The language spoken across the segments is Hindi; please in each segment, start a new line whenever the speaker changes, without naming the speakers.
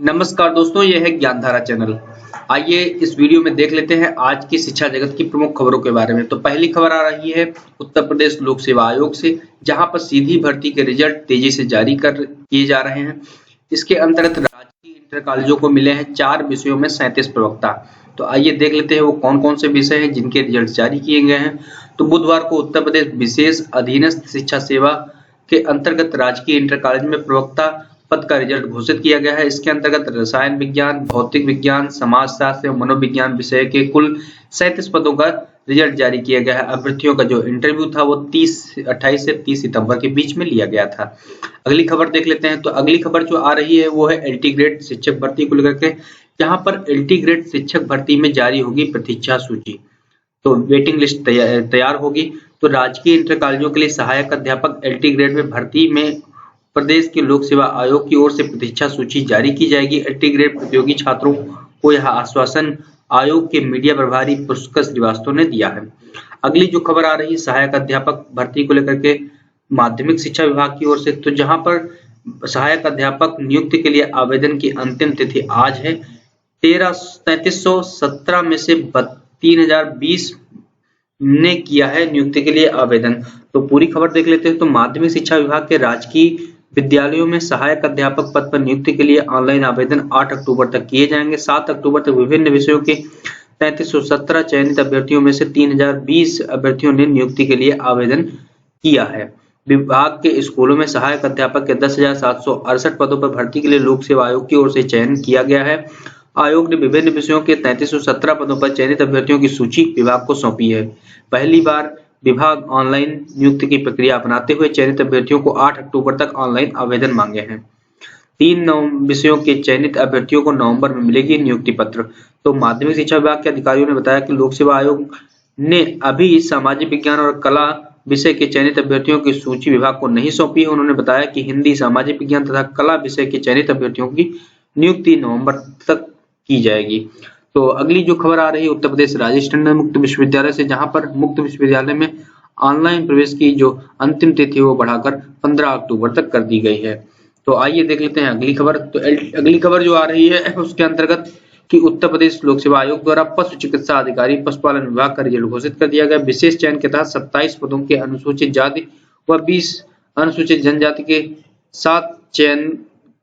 नमस्कार दोस्तों, यह है ज्ञानधारा चैनल। आइए इस वीडियो में देख लेते हैं आज की शिक्षा जगत की प्रमुख खबरों के बारे में। तो पहली खबर आ रही है उत्तर प्रदेश लोक सेवा आयोग से, जहां पर सीधी भर्ती के रिजल्ट तेजी से जारी किए जा रहे हैं। इसके अंतर्गत राजकीय इंटर कॉलेजों को मिले हैं 4 विषयों में 37 प्रवक्ता। तो आइए देख लेते हैं वो कौन कौन से विषय हैं जिनके रिजल्ट जारी किए गए हैं। तो बुधवार को उत्तर प्रदेश विशेष अधीनस्थ शिक्षा सेवा के अंतर्गत राजकीय इंटर कॉलेज में प्रवक्ता पद का रिजल्ट घोषित किया गया है। इसके अंतर्गत रसायन विज्ञान, भौतिक विज्ञान, समाजशास्त्र एवं मनोविज्ञान विषय के कुल 37 पदों का रिजल्ट जारी किया गया है। अभ्यर्थियों का जो इंटरव्यू था वो 28 से 30 सितंबर के बीच में लिया गया था। अगली खबर देख लेते हैं। तो अगली खबर जो आ रही है वो है एलटी ग्रेड शिक्षक भर्ती को लेकर के, जहां पर एलटी ग्रेड शिक्षक भर्ती में जारी होगी प्रतीक्षा सूची। तो वेटिंग लिस्ट तैयार होगी। तो राजकीय इंटर कॉलेजों के लिए सहायक अध्यापक एलटी ग्रेड में भर्ती में प्रदेश के लोक सेवा आयोग की ओर से प्रतीक्षा सूची जारी की जाएगी। एलटी ग्रेड प्रतियोगी छात्रों को यह आश्वासन आयोग के मीडिया प्रभारी पुष्कर श्रीवास्तव ने दिया है। अगली जो खबर आ रही है सहायक अध्यापक भर्ती को लेकर के माध्यमिक शिक्षा विभाग की ओर से, तो जहां पर सहायक अध्यापक नियुक्ति के लिए आवेदन की अंतिम तिथि आज है। 3317 में से 3020 ने किया है नियुक्ति के लिए आवेदन। तो पूरी खबर देख लेते हैं। तो माध्यमिक शिक्षा विभाग के राजकीय विद्यालयों में सहायक अध्यापक पद पर नियुक्ति के लिए ऑनलाइन आवेदन 8 अक्टूबर तक किए जाएंगे। 7 अक्टूबर तक विभिन्न विषयों के 3317 चयनित अभ्यर्थियों में से 3020 अभ्यर्थियों ने नियुक्ति के लिए आवेदन किया है। विभाग के स्कूलों में सहायक अध्यापक के 10,768 पदों पर भर्ती के लिए लोक सेवा आयोग की ओर से चयन किया गया है। आयोग ने विभिन्न विषयों के 3317 पदों पर चयनित अभ्यर्थियों की सूची विभाग को सौंपी है। पहली बार विभाग ऑनलाइन नियुक्ति की प्रक्रिया अपनाते हुए चयनित अभ्यर्थियों को 8 अक्टूबर तक ऑनलाइन आवेदन मांगे हैं। 3 विषयों के चयनित अभ्यर्थियों को नवंबर में मिलेगी नियुक्ति पत्र। तो माध्यमिक शिक्षा विभाग के अधिकारियों ने बताया कि लोक सेवा आयोग ने अभी सामाजिक विज्ञान और कला विषय के चयनित अभ्यर्थियों की सूची विभाग को नहीं सौंपी है। उन्होंने बताया कि हिंदी, सामाजिक विज्ञान तथा कला विषय के चयनित अभ्यर्थियों की नियुक्ति नवंबर तक की जाएगी। तो अगली जो खबर आ रही है उत्तर प्रदेश राजेश टंडन मुक्त विश्वविद्यालय से, जहां पर मुक्त विश्वविद्यालय में ऑनलाइन प्रवेश की जो अंतिम तिथि वो बढ़ाकर 15 अक्टूबर तक कर दी गई है। तो आइए देख लेते हैं अगली खबर। तो अगली खबर जो आ रही है उसके अंतर्गत कि उत्तर प्रदेश लोक सेवा आयोग द्वारा पशु चिकित्सा अधिकारी पशुपालन विभाग का रिजल्ट घोषित कर दिया गया। विशेष चयन के तहत 27 पदों के अनुसूचित जाति व 20 अनुसूचित जनजाति के साथ चयन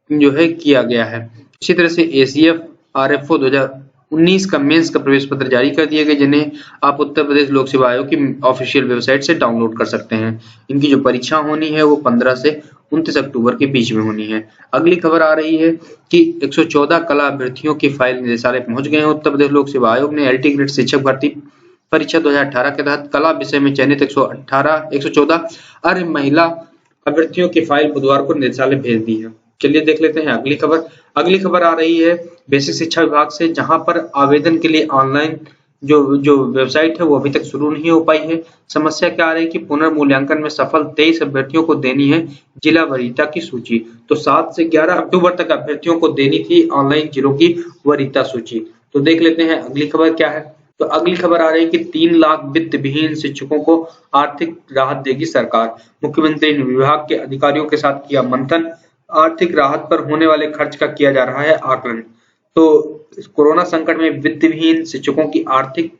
जो है किया गया है। इसी तरह से एसीएफ आरएफओ 2019 का मेंस का प्रवेश पत्र जारी कर दिए गए, जिन्हें आप उत्तर प्रदेश लोक सेवा आयोग की ऑफिशियल वेबसाइट से डाउनलोड कर सकते हैं। इनकी जो परीक्षा होनी है वो 15 से 29 अक्टूबर के बीच में होनी है। अगली खबर आ रही है कि 114 कला अभ्यर्थियों की फाइल निदेशालय पहुंच गए हैं। उत्तर प्रदेश लोक सेवा आयोग ने एलटी ग्रेड शिक्षक भर्ती परीक्षा 2018 के तहत कला विषय में चयनित 114 अर्ह महिला अभ्यर्थियों की फाइल बुधवार को निदेशालय भेज दी है। चलिए देख लेते हैं अगली खबर। अगली खबर आ रही है बेसिक शिक्षा विभाग से, जहां पर आवेदन के लिए ऑनलाइन जो वेबसाइट है वो अभी तक शुरू नहीं हो पाई है। समस्या क्या आ रही है कि पुनर्मूल्यांकन में सफल 23 अभ्यर्थियों को देनी है जिला वरीयता की सूची। तो 7 से 11 अक्टूबर तक अभ्यर्थियों को देनी थी ऑनलाइन जिलों की वरीयता सूची। तो देख लेते हैं अगली खबर क्या है। तो अगली खबर आ रही है कि 3 लाख वित्त विहीन शिक्षकों को आर्थिक राहत देगी सरकार। मुख्यमंत्री ने विभाग के अधिकारियों के साथ किया मंथन। आर्थिक राहत पर होने वाले खर्च का किया जा रहा है आकलन। तो कोरोना संकट में वित्त विहीन शिक्षकों की आर्थिक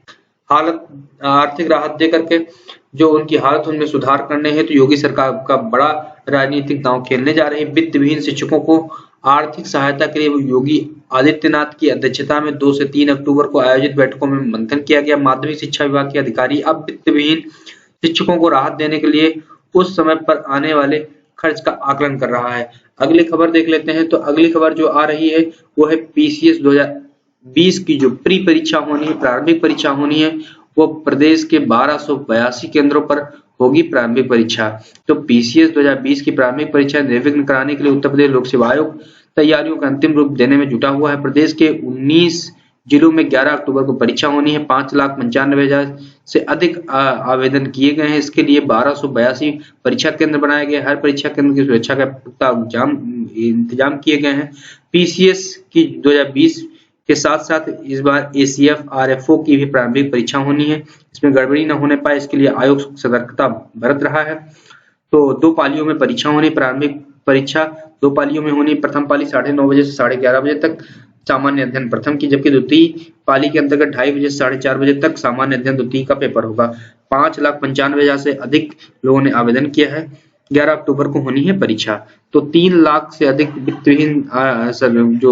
राहत दे करके जो उनकी हालत उनमें सुधार करने हैं, तो योगी सरकार का बड़ा राजनीतिक दांव खेलने जा रही है। वित्त विहीन शिक्षकों को आर्थिक सहायता के लिए योगी आदित्यनाथ की अध्यक्षता में 2 से 3 अक्टूबर को आयोजित बैठकों में मंथन किया गया। माध्यमिक शिक्षा विभाग के अधिकारी अब वित्त विहीन शिक्षकों को राहत देने के लिए उस समय पर आने वाले खर्च का आकलन कर रहा है। अगली खबर देख लेते हैं। तो अगली खबर जो आ रही है वो है पीसीएस 2020 की जो प्री परीक्षा होनी है, प्रारंभिक परीक्षा होनी है, वो प्रदेश के 1282 केंद्रों पर होगी प्रारंभिक परीक्षा। तो पीसीएस 2020 की प्रारंभिक परीक्षा निर्विघ्न कराने के लिए उत्तर प्रदेश लोक सेवा आयोग तैयारियों का अंतिम रूप देने में जुटा हुआ है। प्रदेश के 19 जिलों में 11 अक्टूबर को परीक्षा होनी है। 5,95,000 से अधिक आवेदन किए गए हैं। इसके लिए 1282 परीक्षा केंद्र बनाए गए। हर परीक्षा केंद्र की सुरक्षा का पुख्ता इंतजाम किए गए हैं। पीसीएस की 2020 के साथ साथ इस बार एसीएफ आरएफओ की भी प्रारंभिक परीक्षा होनी है। इसमें गड़बड़ी न होने पाए इसके लिए आयोग सतर्कता बरत रहा है। तो 2 पालियों में परीक्षा होनी। प्रारंभिक परीक्षा 2 पालियों में होनी। प्रथम पाली 9:30 बजे से 11:30 बजे तक सामान्य अध्ययन प्रथम की, जबकि द्वितीय पाली के अंतर्गत 2:30 बजे से 4:30 बजे तक सामान्य अध्ययन द्वितीय का पेपर होगा। 5,95,000 से अधिक लोगों ने आवेदन किया है। 11 अक्टूबर को होनी है परीक्षा। तो 3 लाख से अधिक वित्तहीन जो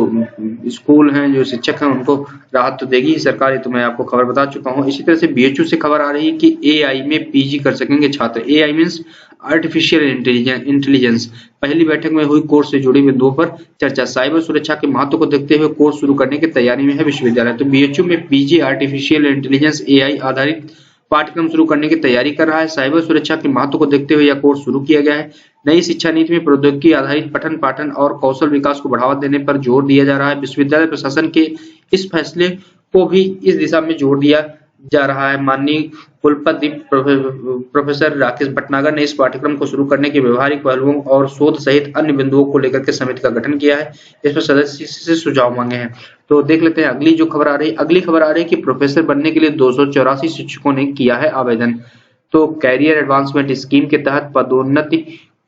स्कूल हैं, जो शिक्षक हैं, उनको राहत तो देगी सरकार, ये तो मैं आपको खबर बता चुका हूँ। इसी तरह से बीएचयू से खबर आ रही है कि एआई में पीजी कर सकेंगे छात्र। AI means artificial intelligence. पहली बैठक में हुई कोर्स से जुड़े बिंदुओं पर चर्चा। साइबर सुरक्षा के महत्व को देखते हुए कोर्स शुरू करने की तैयारी में है विश्वविद्यालय। तो बीएचयू में पीजी आर्टिफिशियल इंटेलिजेंस एआई आधारित पाठ्यक्रम शुरू करने की तैयारी कर रहा है। साइबर सुरक्षा के महत्व को देखते हुए यह कोर्स शुरू किया गया है। नई शिक्षा नीति में प्रौद्योगिकी आधारित पठन पाठन और कौशल विकास को बढ़ावा देने पर जोर दिया जा रहा है। विश्वविद्यालय प्रशासन के इस फैसले को भी इस दिशा में जोर दिया जा रहा है। माननीय कुलपति प्रोफेसर राकेश भटनागर ने इस पाठ्यक्रम को शुरू करने के व्यवहारिक पहलुओं और शोध सहित अन्य बिंदुओं को लेकर के समिति का गठन किया है। इसमें सदस्य से सुझाव मांगे हैं। तो देख लेते हैं अगली जो खबर आ रही है। अगली खबर आ रही है कि प्रोफेसर बनने के लिए 284 शिक्षकों ने किया है आवेदन। तो कैरियर एडवांसमेंट स्कीम के तहत पदोन्नति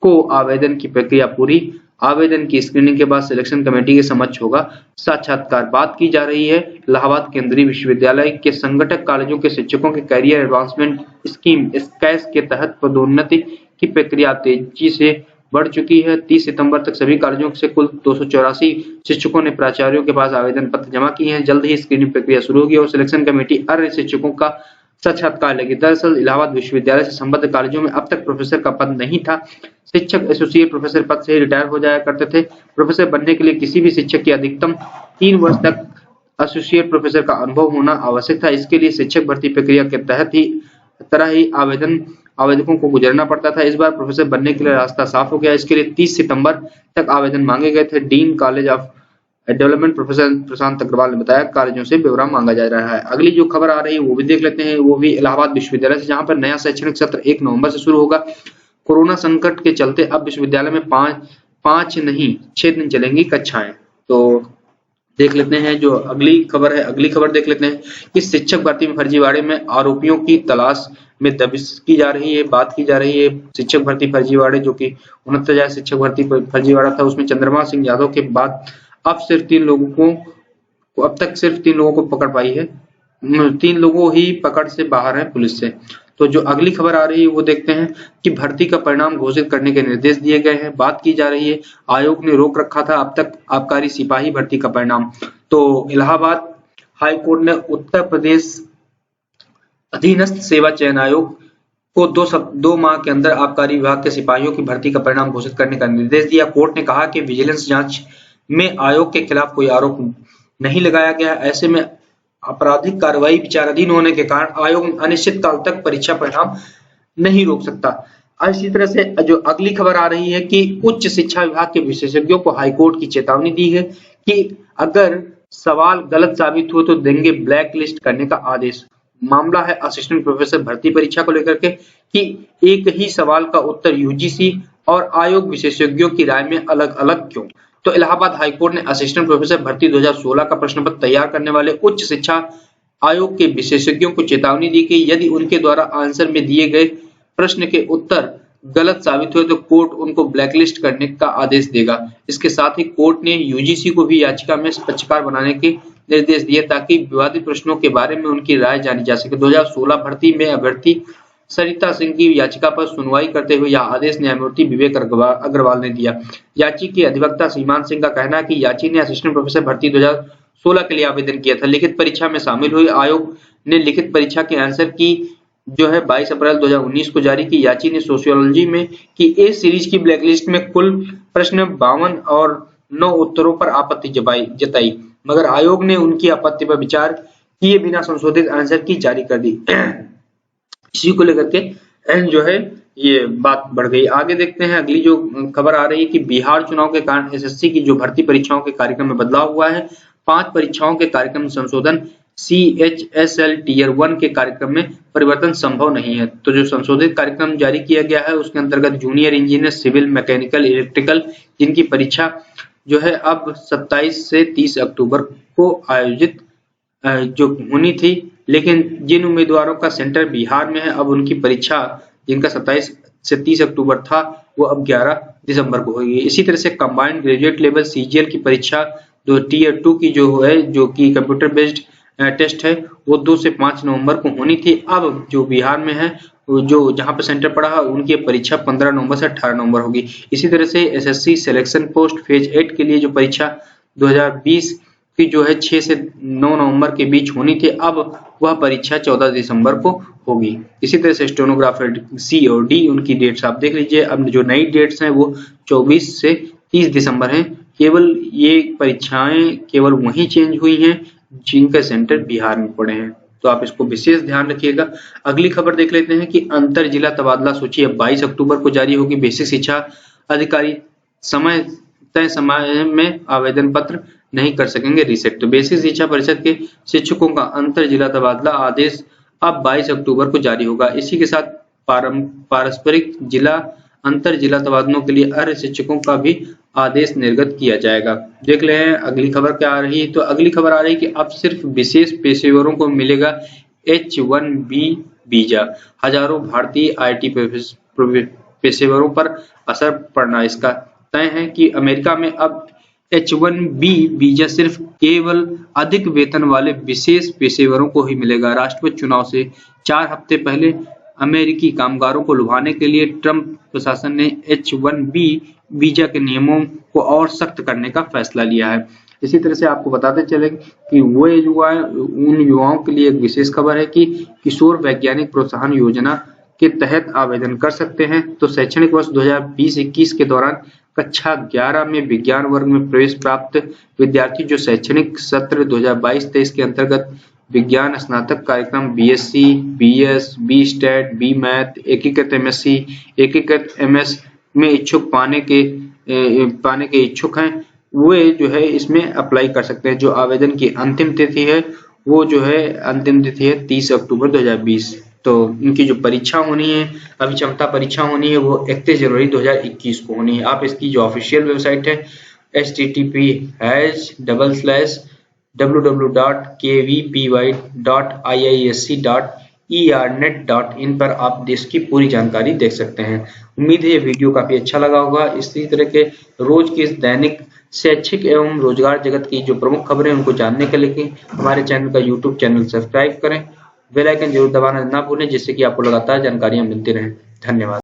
को आवेदन की प्रक्रिया पूरी। आवेदन की स्क्रीनिंग के बाद सिलेक्शन कमेटी के समक्ष होगा साक्षात्कार। बात की जा रही है इलाहाबाद केंद्रीय विश्वविद्यालय के संगठक कॉलेजों के शिक्षकों के कैरियर एडवांसमेंट स्कीम स्कैस के तहत पदोन्नति की प्रक्रिया तेजी से बढ़ चुकी है। 30 सितंबर तक सभी कॉलेजों से कुल 284 शिक्षकों ने प्राचार्यों के पास आवेदन पत्र जमा किए हैं। जल्द ही स्क्रीनिंग प्रक्रिया शुरू होगी और सिलेक्शन कमेटी अर्ह शिक्षकों का साक्षात्कार लेगी। दरअसल इलाहाबाद विश्वविद्यालय से संबद्ध कॉलेजों में अब तक प्रोफेसर का पद नहीं था। शिक्षक एसोसिएट प्रोफेसर पद से रिटायर हो जाया करते थे। प्रोफेसर बनने के लिए किसी भी शिक्षक की अधिकतम 3 वर्ष तक एसोसिएट प्रोफेसर का अनुभव होना आवश्यक था। इसके लिए शिक्षक भर्ती प्रक्रिया के तहत ही आवेदकों को गुजरना पड़ता था। इस बार प्रोफेसर बनने के लिए रास्ता साफ हो गया। इसके लिए 30 सितंबर तक आवेदन मांगे गए थे। Dean college of development professor Prashant Agrawal ने बताया कॉलेजों से ब्यौरा मांगा जा रहा है। अगली जो खबर आ रही है वो भी देख लेते हैं। वो भी इलाहाबाद विश्वविद्यालय से, जहां पर नया शैक्षणिक सत्र 1 नवंबर से शुरू होगा। कोरोना संकट के चलते अब विश्वविद्यालय में 5 नहीं 6 दिन चलेंगी कक्षाएं। तो देख लेते हैं जो अगली खबर है। अगली खबर देख लेते हैं कि शिक्षक भर्ती में फर्जीवाड़े में आरोपियों की तलाश में दबिश की जा रही है। बात की जा रही है शिक्षक भर्ती फर्जीवाड़े, जो कि 69,000 शिक्षक भर्ती फर्जीवाड़ा था, उसमें चंद्रमा सिंह यादव के बाद अब तक सिर्फ 3 लोगों को पकड़ पाई है। 3 लोगों ही पकड़ से बाहर है पुलिस से। तो जो अगली खबर आ रही है वो देखते हैं कि भर्ती का परिणाम घोषित करने के निर्देश दिए गए हैं। बात की जा रही है आयोग ने रोक रखा था अब तक आबकारी सिपाही भर्ती का परिणाम। तो इलाहाबाद हाई कोर्ट ने उत्तर प्रदेश अधीनस्थ सेवा चयन आयोग को 2 माह के अंदर आबकारी विभाग के सिपाहियों की भर्ती का परिणाम घोषित करने का निर्देश दिया। कोर्ट ने कहा कि विजिलेंस जांच में आयोग के खिलाफ कोई आरोप नहीं लगाया गया। ऐसे में आपराधिक कार्रवाई विचाराधीन होने के कारण आयोग अनिश्चित काल तक परीक्षा परिणाम नहीं रोक सकता। इसी तरह से जो अगली खबर आ रही है कि उच्च शिक्षा विभाग के विशेषज्ञों को हाईकोर्ट की चेतावनी दी है कि अगर सवाल गलत साबित हो तो देंगे ब्लैक लिस्ट करने का आदेश। मामला है असिस्टेंट प्रोफेसर भर्ती परीक्षा को लेकर के कि एक ही सवाल का उत्तर यूजीसी और आयोग विशेषज्ञों की राय में अलग अलग क्यों। तो इलाहाबाद हाईकोर्ट ने असिस्टेंट प्रोफेसर भर्ती 2016 का प्रश्न पत्र तैयार करने वाले उच्च शिक्षा आयोग के विशेषज्ञों को चेतावनी दी कि यदि उनके द्वारा आंसर में दिए गए प्रश्न के उत्तर गलत साबित हुए तो कोर्ट उनको ब्लैकलिस्ट करने का आदेश देगा। इसके साथ ही कोर्ट ने यूजीसी को भी याचिका में पक्षकार बनाने के निर्देश दिए ताकि विवादित प्रश्नों के बारे में उनकी राय जानी जा सके। 2016 भर्ती में अभ्यर्थी सरिता सिंह की याचिका पर सुनवाई करते हुए यह आदेश न्यायमूर्ति विवेक अग्रवाल ने दिया। याची के अधिवक्ता सीमान सिंह का कहना है कि याची ने असिस्टेंट प्रोफेसर भर्ती 2016 के लिए आवेदन किया था, लिखित परीक्षा में शामिल हुई। आयोग ने लिखित परीक्षा के आंसर की जो है 22 अप्रैल 2019 को जारी की। याची ने सोशियोलॉजी में की ए सीरीज की ब्लैकलिस्ट में कुल प्रश्न 52 और 9 उत्तरों पर आपत्ति जताई, मगर आयोग ने उनकी आपत्ति पर विचार किए बिना संशोधित आंसर की जारी कर दी। इसी को लेकर के जो है ये बात बढ़ गई। आगे देखते हैं अगली जो खबर आ रही है कि बिहार चुनाव के कारण एसएससी की जो भर्ती परीक्षाओं के कार्यक्रम में बदलाव हुआ है। 5 परीक्षाओं के कार्यक्रम संशोधन, CHSL टियर 1 के कार्यक्रम में परिवर्तन संभव नहीं है। तो जो संशोधित कार्यक्रम जारी किया गया है उसके अंतर्गत junior engineer, civil, mechanical, electrical जिनकी परीक्षा जो है अब 27 से 30 अक्टूबर को आयोजित जो होनी थी, लेकिन जिन उम्मीदवारों का सेंटर बिहार में है अब उनकी परीक्षा जिनका 27 से 30 अक्टूबर था वो अब 11 दिसंबर को होगी। इसी तरह से कंबाइंड ग्रेजुएट लेवल CGL की परीक्षा जो टीयर 2 की जो है, जो कि कंप्यूटर बेस्ड टेस्ट है, वो 2 से 5 नवंबर को होनी थी। अब जो बिहार में है, जो जहां पर सेंटर पड़ा है, उनकी परीक्षा 15 नवंबर से 18 नवंबर होगी। इसी तरह से SSC सिलेक्शन पोस्ट फेज 8 के लिए जो परीक्षा 2020 की जो है 6 से 9 नवंबर के बीच होनी थी, अब वह परीक्षा 14 दिसंबर को होगी। इसी तरह से स्टेनोग्राफर C और D उनकी डेट्स आप देख लीजिए। अब जो नई डेट्स हैं वो 24 से 30 दिसंबर हैं। केवल ये परीक्षाएं केवल वहीं चेंज हुई हैं जिनका सेंटर बिहार में पड़े हैं, तो आप इसको विशेष ध्यान रखिएगा। अगली खबर देख लेते हैं कि अंतर जिला तबादला सूची अब 22 अक्टूबर को जारी होगी। बेसिक शिक्षा अधिकारी तय समय में आवेदन पत्र नहीं कर सकेंगे रीसेट। तो बेसिक शिक्षा परिषद के शिक्षकों का अंतर जिला तबादला आदेश अब 22 अक्टूबर को जारी होगा। इसी के साथ पारस्परिक जिला अंतर जिला तबादलों के लिए अर्ह शिक्षकों का भी आदेश निर्गत किया जाएगा। देख ले हैं अगली खबर क्या आ रही है। तो अगली खबर आ रही है कि अब सिर्फ विशेष पेशेवरों को मिलेगा H1B वीजा। हजारों भारतीय IT पेशेवरों पर असर पड़ना इसका तय है कि अमेरिका में अब H1B वीजा सिर्फ केवल अधिक वेतन वाले विशेष पेशेवरों को ही मिलेगा। राष्ट्रपति चुनाव से 4 हफ्ते पहले अमेरिकी कामगारों को लुभाने के लिए ट्रंप प्रशासन ने H1B वीजा के नियमों को और सख्त करने का फैसला लिया है। इसी तरह से आपको बताते चले कि वो उन युवाओं के लिए एक विशेष खबर है कि किशोर वैज्ञानिक प्रोत्साहन योजना के तहत आवेदन कर सकते हैं। तो शैक्षणिक वर्ष 2020-21 के दौरान कक्षा 11 में विज्ञान वर्ग में प्रवेश प्राप्त विद्यार्थी जो शैक्षणिक सत्र 2022-23 के अंतर्गत विज्ञान स्नातक कार्यक्रम BSc, BS, B.Stat, B.Math, एकीकृत MSc, एकीकृत MS में इच्छुक पाने के इच्छुक हैं, वो जो है इसमें अप्लाई कर सकते हैं। जो आवेदन की अंतिम तिथि है वो जो है अंतिम तिथि है 30 अक्टूबर 2020। तो इनकी जो परीक्षा होनी है, अभिक्षमता परीक्षा होनी है, वो 31 जनवरी 2021 को होनी है। आप इसकी जो ऑफिशियल वेबसाइट है https://www.kvpy.iisc.ernet.in पर आप इसकी पूरी जानकारी देख सकते हैं। उम्मीद है ये वीडियो काफी अच्छा लगा होगा। इसी तरह के रोज के दैनिक शैक्षिक एवं रोजगार जगत की जो प्रमुख खबरें उनको जानने के लिए हमारे चैनल का YouTube चैनल सब्सक्राइब करें, बेल आइकन जरूर दबाना ना भूलें, जिससे कि आपको लगातार जानकारियां मिलती रहें। धन्यवाद।